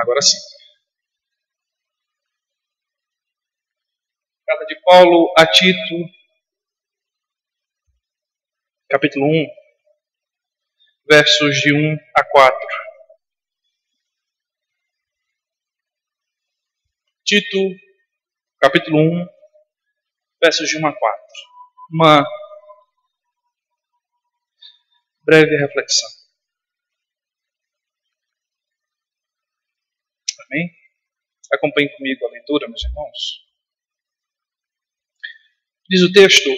Agora sim. Carta de Paulo a Tito, capítulo 1, versos de 1 a 4. Tito, capítulo 1, versos de 1 a 4. Uma breve reflexão. Amém? Acompanhe comigo a leitura, meus irmãos. Diz o texto: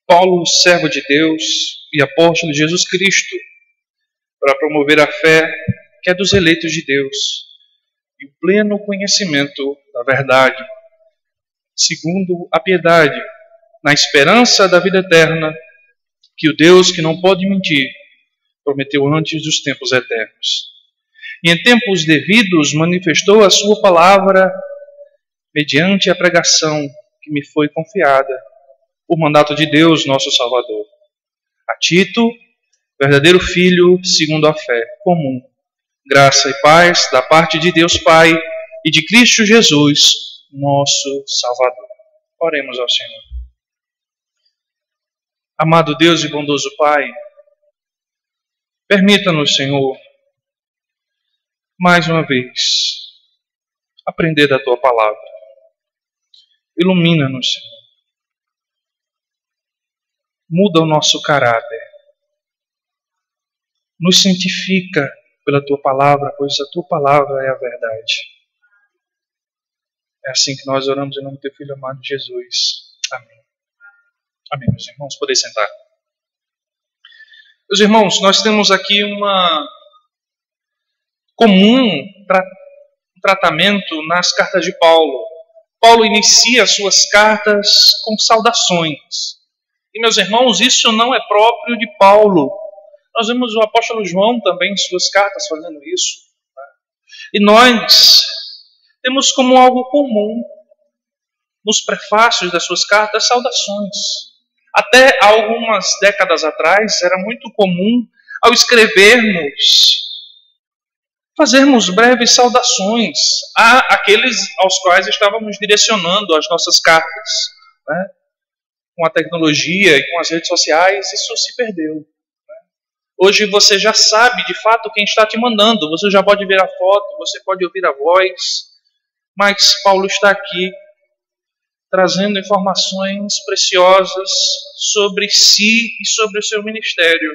Paulo, servo de Deus e apóstolo de Jesus Cristo, para promover a fé que é dos eleitos de Deus e o pleno conhecimento da verdade, segundo a piedade, na esperança da vida eterna, que o Deus que não pode mentir prometeu antes dos tempos eternos. E em tempos devidos manifestou a sua palavra mediante a pregação que me foi confiada, por mandato de Deus, nosso Salvador. A Tito, verdadeiro filho, segundo a fé comum, graça e paz da parte de Deus Pai e de Cristo Jesus, nosso Salvador. Oremos ao Senhor. Amado Deus e bondoso Pai, permita-nos, Senhor, mais uma vez, aprender da Tua palavra. Ilumina-nos, Senhor. Muda o nosso caráter. Nos santifica pela Tua palavra, pois a Tua palavra é a verdade. É assim que nós oramos em nome do Teu Filho amado Jesus. Amém. Amém, meus irmãos. Podem sentar. Meus irmãos, nós temos aqui uma comum tratamento nas cartas de Paulo. Paulo inicia suas cartas com saudações. E, meus irmãos, isso não é próprio de Paulo. Nós vemos o apóstolo João também em suas cartas fazendo isso. E nós temos como algo comum, nos prefácios das suas cartas, saudações. Até algumas décadas atrás, era muito comum, ao escrevermos, fazermos breves saudações àqueles aos quais estávamos direcionando as nossas cartas. Né? Com a tecnologia e com as redes sociais, isso se perdeu. Né? Hoje você já sabe de fato quem está te mandando, você já pode ver a foto, você pode ouvir a voz, mas Paulo está aqui trazendo informações preciosas sobre si e sobre o seu ministério.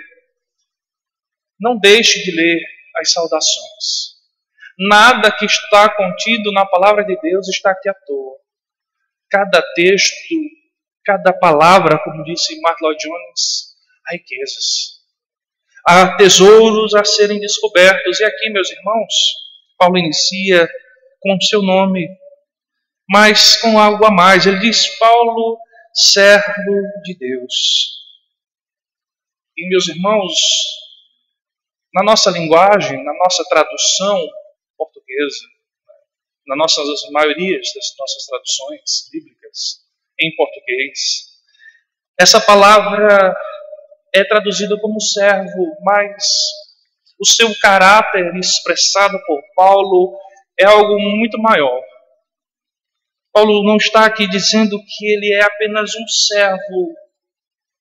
Não deixe de ler as saudações. Nada que está contido na palavra de Deus está aqui à toa. Cada texto, cada palavra, como disse Martin Lloyd Jones, há riquezas. Há tesouros a serem descobertos. E aqui, meus irmãos, Paulo inicia com o seu nome, mas com algo a mais. Ele diz: Paulo, servo de Deus. E, meus irmãos, na nossa linguagem, na nossa tradução portuguesa, na maiorias das nossas traduções bíblicas em português, essa palavra é traduzida como servo, mas o seu caráter expressado por Paulo é algo muito maior. Paulo não está aqui dizendo que ele é apenas um servo.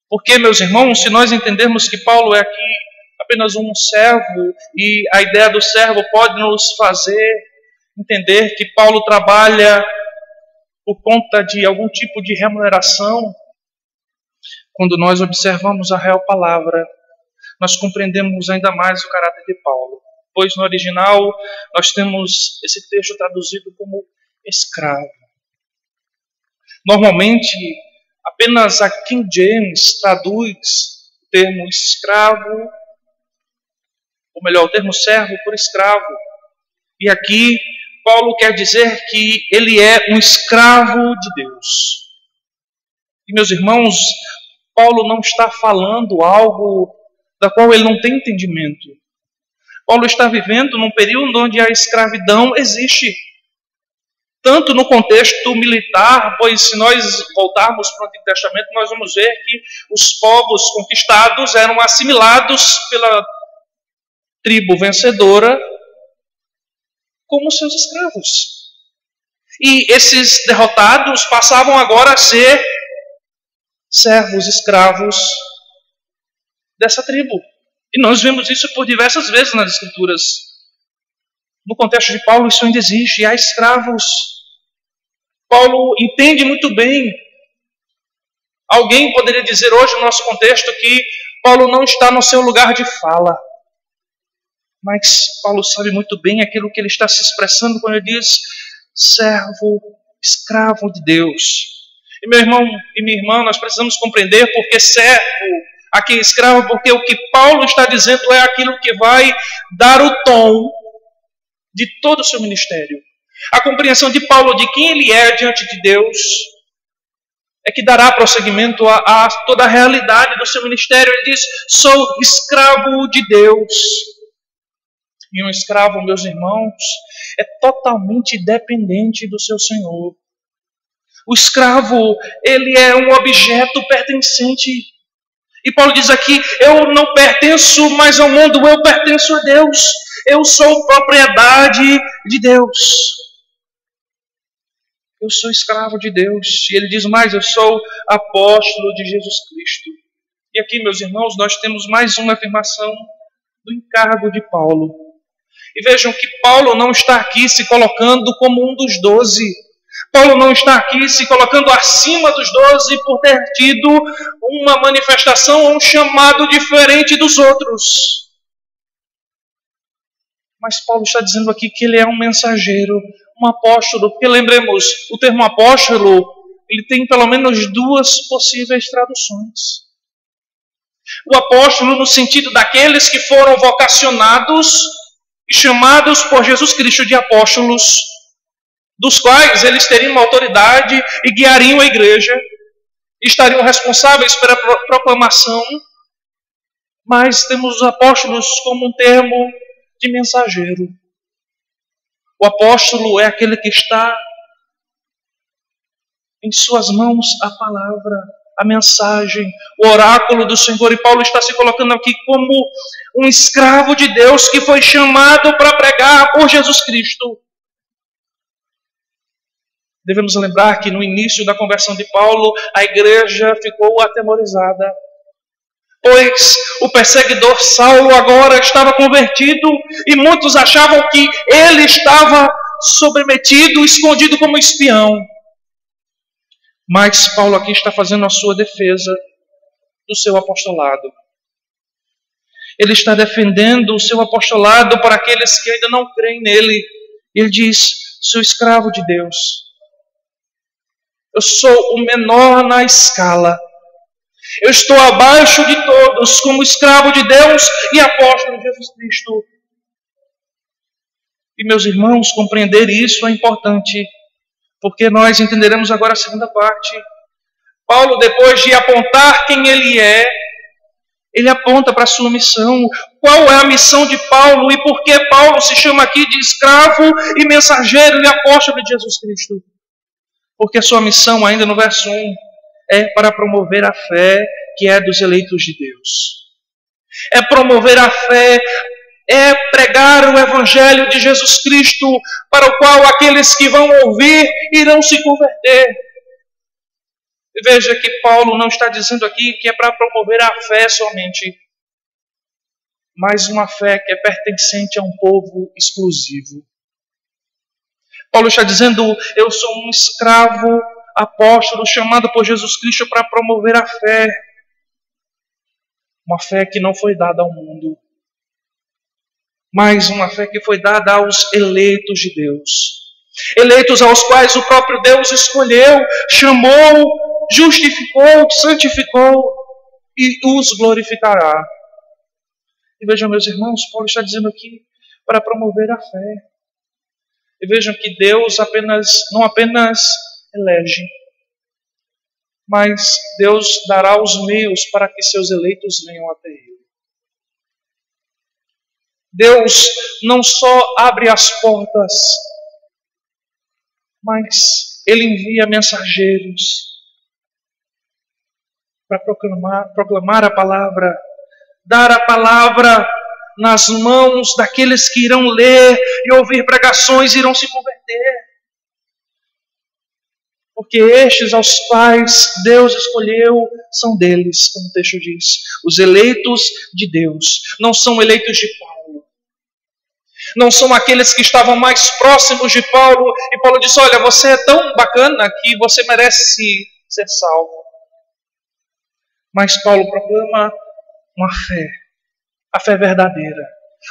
Porque, meus irmãos, se nós entendermos que Paulo é aqui apenas um servo, e a ideia do servo pode nos fazer entender que Paulo trabalha por conta de algum tipo de remuneração, quando nós observamos a real palavra, nós compreendemos ainda mais o caráter de Paulo. Pois no original nós temos esse texto traduzido como escravo. Normalmente, apenas a King James traduz o termo escravo, ou melhor, o termo servo por escravo. E aqui, Paulo quer dizer que ele é um escravo de Deus. E, meus irmãos, Paulo não está falando algo da qual ele não tem entendimento. Paulo está vivendo num período onde a escravidão existe. Tanto no contexto militar, pois se nós voltarmos para o Antigo Testamento, nós vamos ver que os povos conquistados eram assimilados pela tribo vencedora como seus escravos. E esses derrotados passavam agora a ser servos, escravos dessa tribo. E nós vemos isso por diversas vezes nas Escrituras. No contexto de Paulo, isso ainda existe. Há escravos. Paulo entende muito bem. Alguém poderia dizer hoje no nosso contexto que Paulo não está no seu lugar de fala. Mas Paulo sabe muito bem aquilo que ele está se expressando quando ele diz servo, escravo de Deus. E meu irmão e minha irmã, nós precisamos compreender porque servo, aqui escravo, porque o que Paulo está dizendo é aquilo que vai dar o tom de todo o seu ministério. A compreensão de Paulo de quem ele é diante de Deus é que dará prosseguimento a toda a realidade do seu ministério. Ele diz, sou escravo de Deus. E um escravo, meus irmãos, é totalmente dependente do seu senhor. O escravo, ele é um objeto pertencente. E Paulo diz aqui, eu não pertenço mais ao mundo, eu pertenço a Deus. Eu sou propriedade de Deus. Eu sou escravo de Deus. E ele diz mais, eu sou apóstolo de Jesus Cristo. E aqui, meus irmãos, nós temos mais uma afirmação do encargo de Paulo. E vejam que Paulo não está aqui se colocando como um dos 12. Paulo não está aqui se colocando acima dos 12 por ter tido uma manifestação ou um chamado diferente dos outros. Mas Paulo está dizendo aqui que ele é um mensageiro, um apóstolo. Porque lembremos, o termo apóstolo, ele tem pelo menos duas possíveis traduções. O apóstolo no sentido daqueles que foram vocacionados e chamados por Jesus Cristo de apóstolos, dos quais eles teriam uma autoridade e guiariam a igreja, estariam responsáveis pela proclamação. Mas temos os apóstolos como um termo de mensageiro. O apóstolo é aquele que está em suas mãos a palavra, a mensagem, o oráculo do Senhor. E Paulo está se colocando aqui como um escravo de Deus que foi chamado para pregar por Jesus Cristo. Devemos lembrar que no início da conversão de Paulo, a igreja ficou atemorizada, pois o perseguidor Saulo agora estava convertido e muitos achavam que ele estava submetido, escondido como espião. Mas Paulo aqui está fazendo a sua defesa do seu apostolado. Ele está defendendo o seu apostolado para aqueles que ainda não creem nele. Ele diz, sou escravo de Deus. Eu sou o menor na escala. Eu estou abaixo de todos, como escravo de Deus e apóstolo de Jesus Cristo. E meus irmãos, compreender isso é importante, porque nós entenderemos agora a segunda parte. Paulo, depois de apontar quem ele é, ele aponta para a sua missão. Qual é a missão de Paulo e por que Paulo se chama aqui de escravo e mensageiro e apóstolo de Jesus Cristo? Porque a sua missão, ainda no verso 1, é para promover a fé que é dos eleitos de Deus. É promover a fé, é pregar o Evangelho de Jesus Cristo, para o qual aqueles que vão ouvir irão se converter. E veja que Paulo não está dizendo aqui que é para promover a fé somente, mas uma fé que é pertencente a um povo exclusivo. Paulo está dizendo, eu sou um escravo apóstolo chamado por Jesus Cristo para promover a fé. Uma fé que não foi dada ao mundo, mas uma fé que foi dada aos eleitos de Deus. Eleitos aos quais o próprio Deus escolheu, chamou, justificou, santificou e os glorificará. E vejam, meus irmãos, Paulo está dizendo aqui para promover a fé. E vejam que Deus não apenas elege, mas Deus dará os meios para que seus eleitos venham até Ele. Deus não só abre as portas, mas Ele envia mensageiros para proclamar a palavra, dar a palavra nas mãos daqueles que irão ler e ouvir pregações e irão se converter. Porque estes aos quais Deus escolheu são deles, como o texto diz, os eleitos de Deus. Não são eleitos de Paulo. Não são aqueles que estavam mais próximos de Paulo. E Paulo disse, olha, você é tão bacana que você merece ser salvo. Mas Paulo proclama uma fé, a fé verdadeira,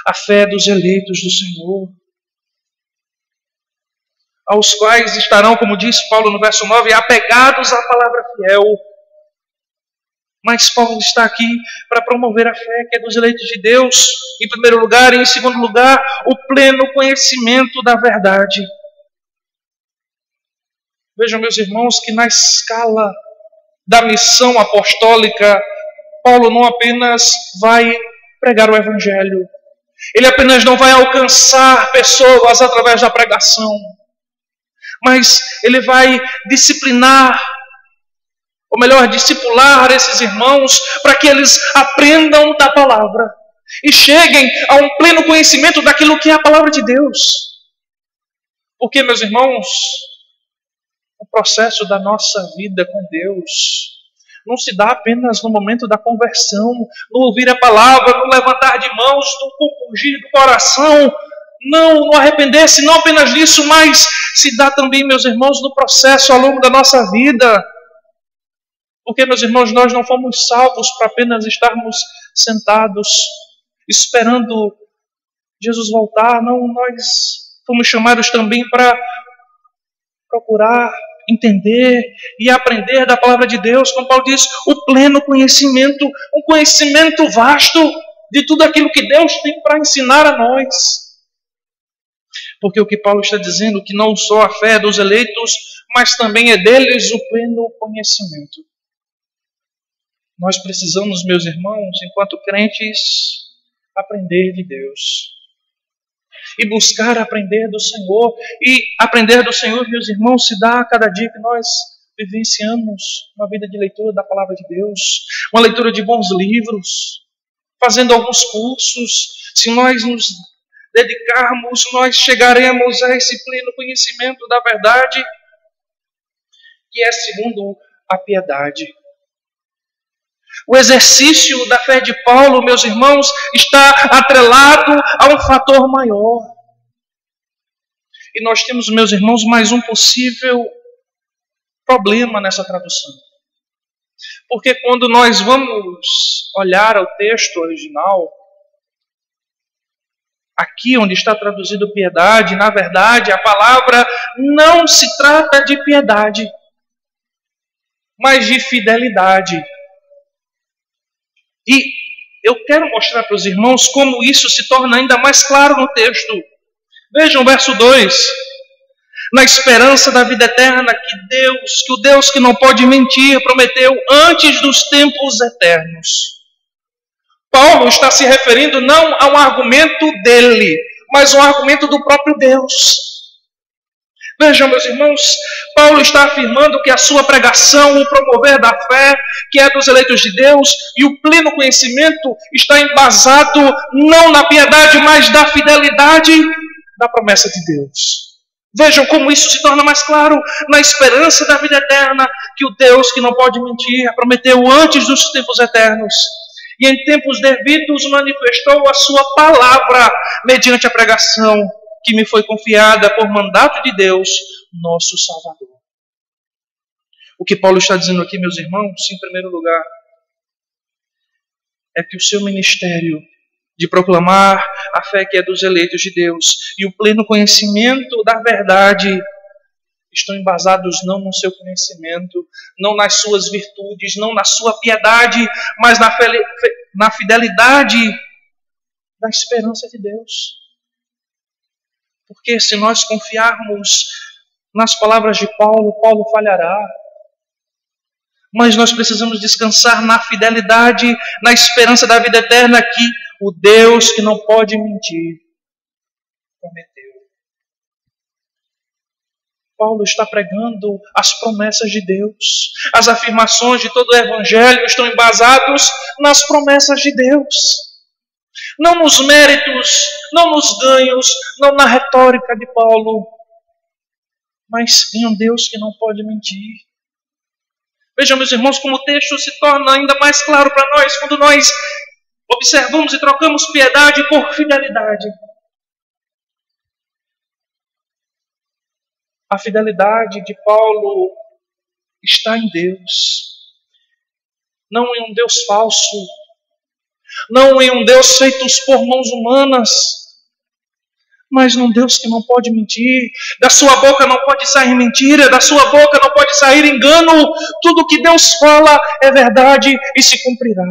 a fé dos eleitos do Senhor, aos quais estarão, como diz Paulo no verso 9, apegados à palavra fiel. Mas Paulo está aqui para promover a fé que é dos eleitos de Deus, em primeiro lugar, e em segundo lugar, o pleno conhecimento da verdade. Vejam, meus irmãos, que na escala da missão apostólica, Paulo não apenas vai pregar o Evangelho, ele apenas não vai alcançar pessoas através da pregação, mas ele vai disciplinar, ou melhor, discipular esses irmãos para que eles aprendam da palavra e cheguem a um pleno conhecimento daquilo que é a palavra de Deus. Porque, meus irmãos, o processo da nossa vida com Deus não se dá apenas no momento da conversão, no ouvir a palavra, no levantar de mãos, no compungir do coração, não no arrepender-se, não apenas nisso, mas se dá também, meus irmãos, no processo ao longo da nossa vida. Porque, meus irmãos, nós não fomos salvos para apenas estarmos sentados, esperando Jesus voltar. Não, nós fomos chamados também para procurar entender e aprender da palavra de Deus, como Paulo diz, o pleno conhecimento, um conhecimento vasto de tudo aquilo que Deus tem para ensinar a nós. Porque o que Paulo está dizendo, que não só a fé dos eleitos, mas também é deles o pleno conhecimento. Nós precisamos, meus irmãos, enquanto crentes, aprender de Deus. E buscar aprender do Senhor. E aprender do Senhor, meus irmãos, se dá a cada dia que nós vivenciamos uma vida de leitura da palavra de Deus, uma leitura de bons livros, fazendo alguns cursos. Se nós nos dedicarmos, nós chegaremos a esse pleno conhecimento da verdade, que é segundo a piedade. O exercício da fé de Paulo, meus irmãos, está atrelado a um fator maior. E nós temos, meus irmãos, mais um possível problema nessa tradução. Porque quando nós vamos olhar ao texto original, aqui onde está traduzido piedade, na verdade, a palavra não se trata de piedade, mas de fidelidade. E eu quero mostrar para os irmãos como isso se torna ainda mais claro no texto. Vejam o verso 2. Na esperança da vida eterna que o Deus que não pode mentir, prometeu antes dos tempos eternos. Paulo está se referindo não a um argumento dele, mas a um argumento do próprio Deus. Vejam, meus irmãos, Paulo está afirmando que a sua pregação, o promover da fé, que é dos eleitos de Deus, e o pleno conhecimento está embasado não na piedade, mas na fidelidade da promessa de Deus. Vejam como isso se torna mais claro na esperança da vida eterna que o Deus que não pode mentir prometeu antes dos tempos eternos. E em tempos devidos manifestou a sua palavra mediante a pregação que me foi confiada por mandato de Deus, nosso Salvador. O que Paulo está dizendo aqui, meus irmãos, em primeiro lugar, é que o seu ministério de proclamar a fé que é dos eleitos de Deus e o pleno conhecimento da verdade estão embasados não no seu conhecimento, não nas suas virtudes, não na sua piedade, mas na fidelidade da esperança de Deus. Porque se nós confiarmos nas palavras de Paulo, Paulo falhará. Mas nós precisamos descansar na fidelidade, na esperança da vida eterna que o Deus que não pode mentir prometeu. Paulo está pregando as promessas de Deus. As afirmações de todo o Evangelho estão embasadas nas promessas de Deus. Não nos méritos, não nos ganhos, não na retórica de Paulo, mas em um Deus que não pode mentir. Vejam, meus irmãos, como o texto se torna ainda mais claro para nós quando nós observamos e trocamos piedade por fidelidade. A fidelidade de Paulo está em Deus, não em um Deus falso, não em um Deus feito por mãos humanas, mas num Deus que não pode mentir. Da sua boca não pode sair mentira, da sua boca não pode sair engano. Tudo que Deus fala é verdade e se cumprirá.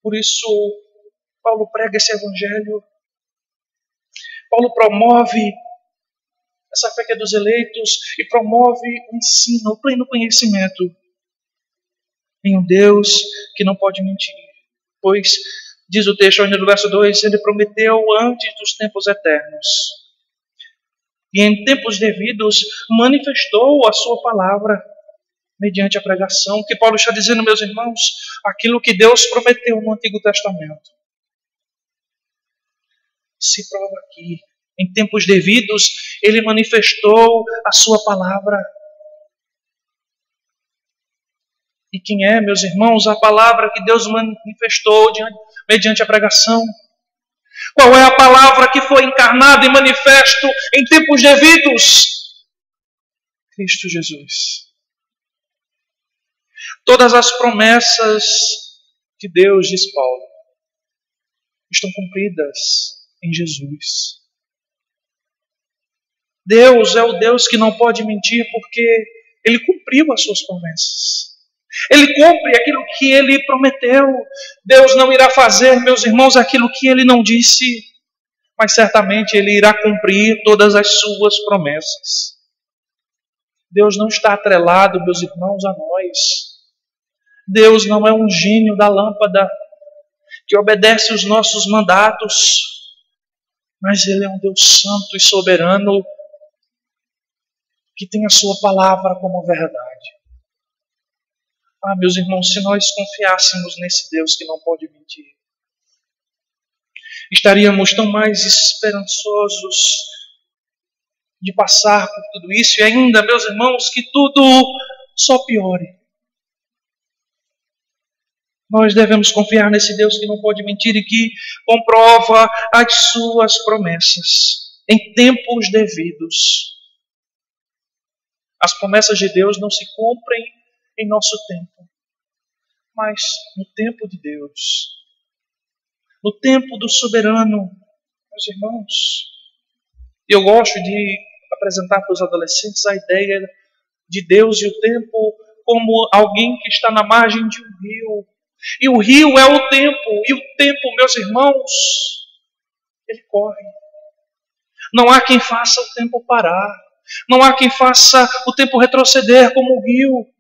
Por isso, Paulo prega esse evangelho. Paulo promove essa fé que é dos eleitos e promove o ensino, o pleno conhecimento em um Deus que não pode mentir. Pois, diz o texto ainda no verso 2, ele prometeu antes dos tempos eternos. E em tempos devidos manifestou a sua palavra mediante a pregação. Que Paulo está dizendo, meus irmãos, aquilo que Deus prometeu no Antigo Testamento se prova aqui. Em tempos devidos, ele manifestou a sua palavra. E quem é, meus irmãos, a palavra que Deus manifestou mediante a pregação? Qual é a palavra que foi encarnada e manifesto em tempos devidos? Cristo Jesus. Todas as promessas de Deus, diz Paulo, estão cumpridas em Jesus. Deus é o Deus que não pode mentir porque Ele cumpriu as suas promessas. Ele cumpre aquilo que Ele prometeu. Deus não irá fazer, meus irmãos, aquilo que Ele não disse, mas certamente Ele irá cumprir todas as suas promessas. Deus não está atrelado, meus irmãos, a nós. Deus não é um gênio da lâmpada que obedece os nossos mandatos, mas Ele é um Deus santo e soberano que tem a sua palavra como verdade. Ah, meus irmãos, se nós confiássemos nesse Deus que não pode mentir, estaríamos tão mais esperançosos de passar por tudo isso e ainda, meus irmãos, que tudo só piore. Nós devemos confiar nesse Deus que não pode mentir e que comprova as suas promessas em tempos devidos. As promessas de Deus não se cumprem em nosso tempo, mas no tempo de Deus, no tempo do soberano, meus irmãos. E eu gosto de apresentar para os adolescentes a ideia de Deus e o tempo como alguém que está na margem de um rio. E o rio é o tempo, e o tempo, meus irmãos, ele corre. Não há quem faça o tempo parar. Não há quem faça o tempo retroceder como o rio.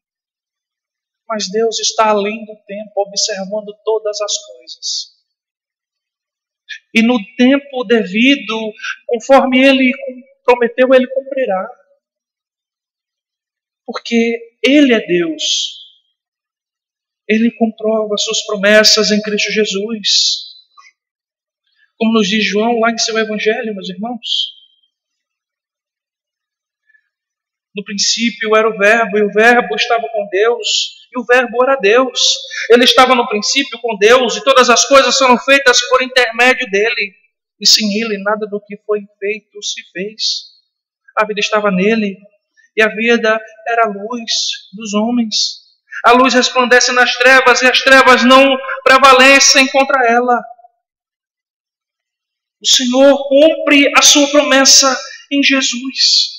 Mas Deus está além do tempo, observando todas as coisas. E no tempo devido, conforme Ele prometeu, Ele cumprirá. Porque Ele é Deus. Ele comprova suas promessas em Cristo Jesus. Como nos diz João lá em seu Evangelho, meus irmãos. No princípio era o Verbo, e o Verbo estava com Deus, e o Verbo era Deus. Ele estava no princípio com Deus, e todas as coisas foram feitas por intermédio dele. E sem ele, nada do que foi feito se fez. A vida estava nele, e a vida era a luz dos homens. A luz resplandece nas trevas, e as trevas não prevalecem contra ela. O Senhor cumpre a sua promessa em Jesus.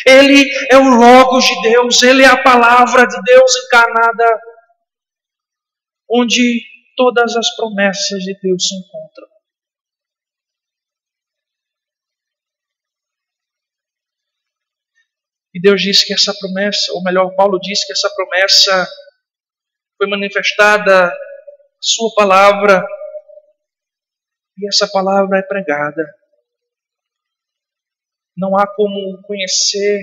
Ele é o Logos de Deus, Ele é a palavra de Deus encarnada, onde todas as promessas de Deus se encontram. E Deus disse que essa promessa, ou melhor, Paulo disse que essa promessa foi manifestada, sua palavra, e essa palavra é pregada. Não há como conhecer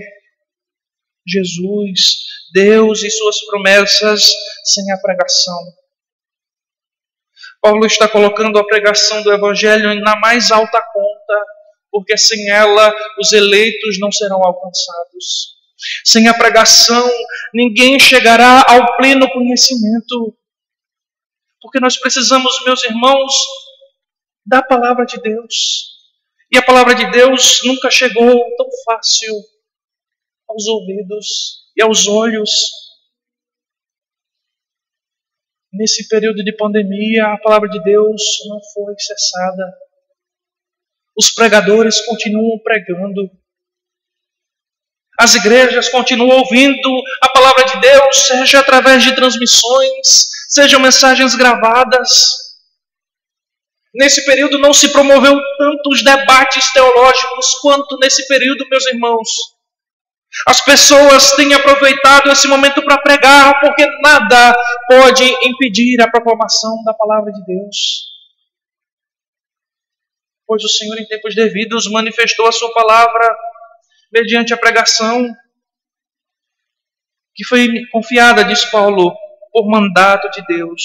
Jesus, Deus e suas promessas sem a pregação. Paulo está colocando a pregação do Evangelho na mais alta conta, porque sem ela os eleitos não serão alcançados. Sem a pregação, ninguém chegará ao pleno conhecimento. Porque nós precisamos, meus irmãos, da palavra de Deus. E a palavra de Deus nunca chegou tão fácil aos ouvidos e aos olhos. Nesse período de pandemia, a palavra de Deus não foi cessada. Os pregadores continuam pregando. As igrejas continuam ouvindo a palavra de Deus, seja através de transmissões, sejam mensagens gravadas. Nesse período não se promoveu tantos debates teológicos quanto nesse período, meus irmãos. As pessoas têm aproveitado esse momento para pregar, porque nada pode impedir a proclamação da palavra de Deus. Pois o Senhor, em tempos devidos, manifestou a sua palavra mediante a pregação que foi confiada, diz Paulo, por mandato de Deus,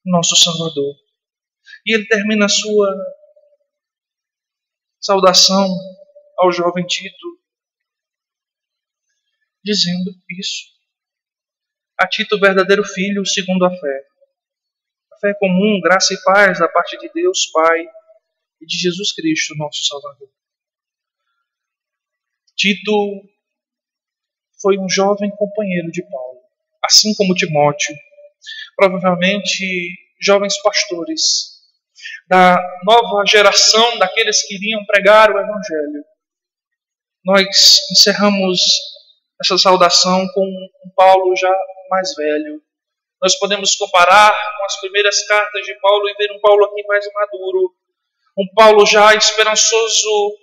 nosso Salvador. E ele termina a sua saudação ao jovem Tito, dizendo isso. A Tito, verdadeiro filho, segundo a fé. A fé comum, graça e paz da parte de Deus, Pai, e de Jesus Cristo, nosso Salvador. Tito foi um jovem companheiro de Paulo, assim como Timóteo, provavelmente jovens pastores da nova geração daqueles que iriam pregar o Evangelho. Nós encerramos essa saudação com um Paulo já mais velho. Nós podemos comparar com as primeiras cartas de Paulo e ver um Paulo aqui mais maduro, um Paulo já esperançoso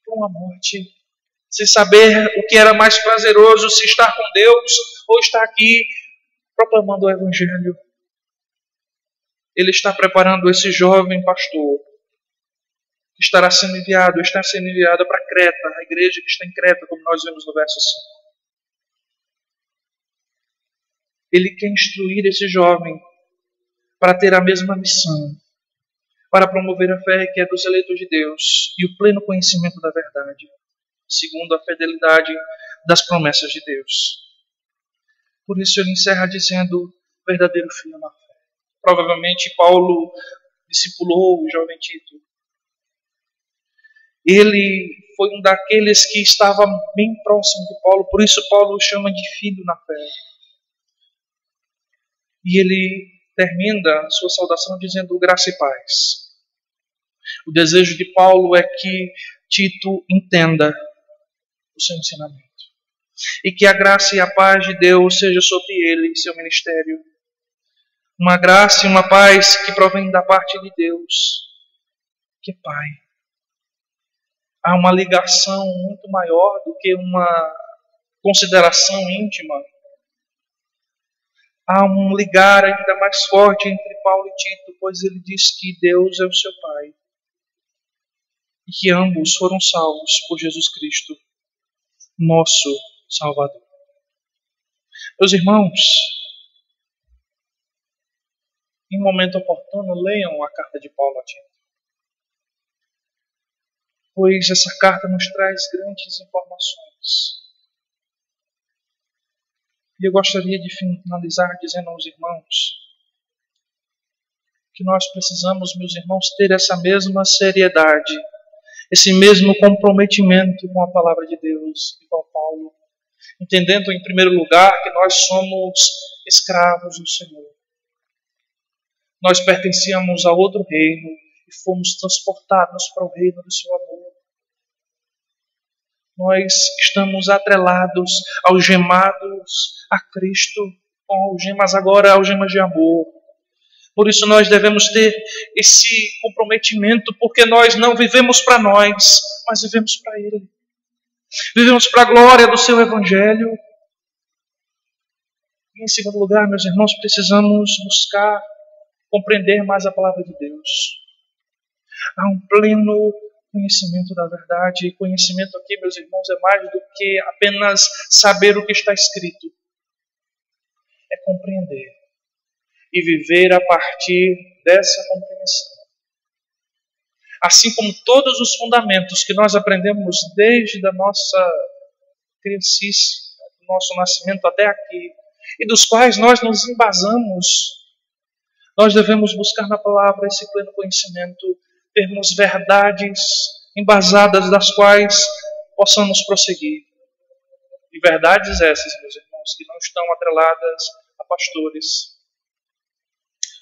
por uma morte, sem saber o que era mais prazeroso, se estar com Deus ou estar aqui proclamando o Evangelho. Ele está preparando esse jovem pastor que está sendo enviado para Creta, a igreja que está em Creta, como nós vemos no verso 5. Ele quer instruir esse jovem para ter a mesma missão, para promover a fé que é dos eleitos de Deus e o pleno conhecimento da verdade, segundo a fidelidade das promessas de Deus. Por isso ele encerra dizendo, verdadeiro filho na fé. Provavelmente Paulo discipulou o jovem Tito. Ele foi um daqueles que estava bem próximo de Paulo, por isso Paulo o chama de filho na fé. E ele termina a sua saudação dizendo graça e paz. O desejo de Paulo é que Tito entenda o seu ensinamento. E que a graça e a paz de Deus seja sobre ele e seu ministério. Uma graça e uma paz que provém da parte de Deus, que é Pai. Há uma ligação muito maior do que uma consideração íntima. Há um ligar ainda mais forte entre Paulo e Tito, pois ele diz que Deus é o seu Pai. E que ambos foram salvos por Jesus Cristo, nosso Salvador. Meus irmãos, em momento oportuno, leiam a carta de Paulo a Tito. Pois essa carta nos traz grandes informações. E eu gostaria de finalizar dizendo aos irmãos que nós precisamos, meus irmãos, ter essa mesma seriedade, esse mesmo comprometimento com a palavra de Deus, igual Paulo, entendendo em primeiro lugar que nós somos escravos do Senhor. Nós pertencíamos a outro reino e fomos transportados para o reino do seu amor. Nós estamos atrelados, algemados a Cristo, com algemas agora, algemas de amor. Por isso nós devemos ter esse comprometimento, porque nós não vivemos para nós, mas vivemos para Ele. Vivemos para a glória do seu Evangelho. E em segundo lugar, meus irmãos, precisamos buscar compreender mais a palavra de Deus. Há um pleno conhecimento da verdade. E conhecimento aqui, meus irmãos, é mais do que apenas saber o que está escrito. É compreender. e viver a partir dessa compreensão. Assim como todos os fundamentos que nós aprendemos desde a nossa criancice, do nosso nascimento até aqui, e dos quais nós nos embasamos, nós devemos buscar na palavra esse pleno conhecimento, termos verdades embasadas das quais possamos prosseguir. E verdades essas, meus irmãos, que não estão atreladas a pastores,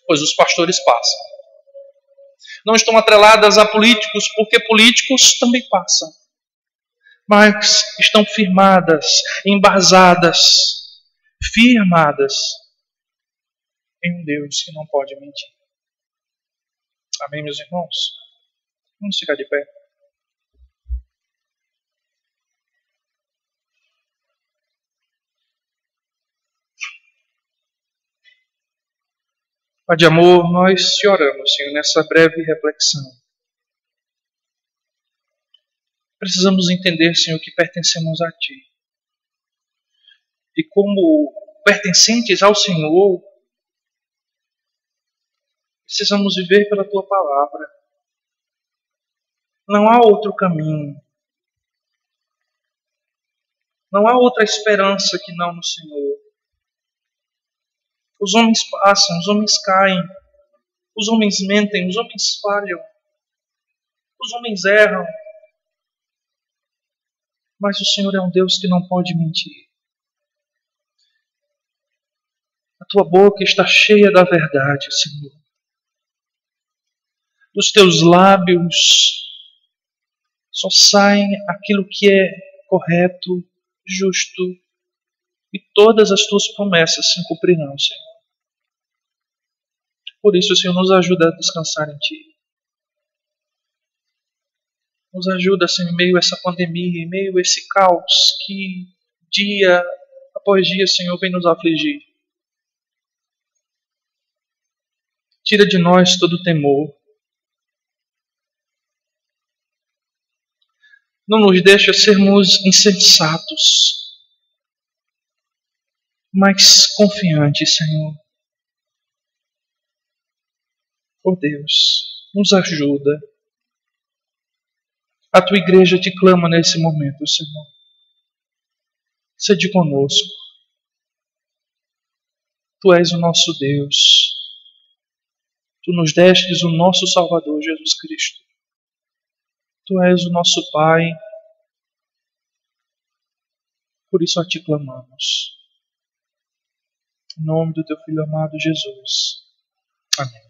pois os pastores passam. Não estão atreladas a políticos, porque políticos também passam. Mas estão firmadas, embasadas, firmadas em um Deus que não pode mentir. Amém, meus irmãos? Vamos ficar de pé. Pai de amor, nós te oramos, Senhor, nessa breve reflexão. Precisamos entender, Senhor, que pertencemos a Ti. E como pertencentes ao Senhor, precisamos viver pela Tua palavra. Não há outro caminho. Não há outra esperança que não no Senhor. Os homens passam, os homens caem, os homens mentem, os homens falham, os homens erram. Mas o Senhor é um Deus que não pode mentir. A tua boca está cheia da verdade, Senhor. Dos teus lábios só saem aquilo que é correto, justo, e todas as tuas promessas se cumprirão, Senhor. Por isso, Senhor, nos ajuda a descansar em Ti. Nos ajuda, Senhor, em meio a essa pandemia, em meio a esse caos que dia após dia, Senhor, vem nos afligir. Tira de nós todo temor. Não nos deixa sermos insensatos, mas confiantes, Senhor. Oh Deus, nos ajuda. A tua igreja te clama nesse momento, Senhor. Sede conosco. Tu és o nosso Deus. Tu nos destes o nosso Salvador, Jesus Cristo. Tu és o nosso Pai. Por isso a Ti clamamos. Em nome do Teu Filho amado Jesus. Amém.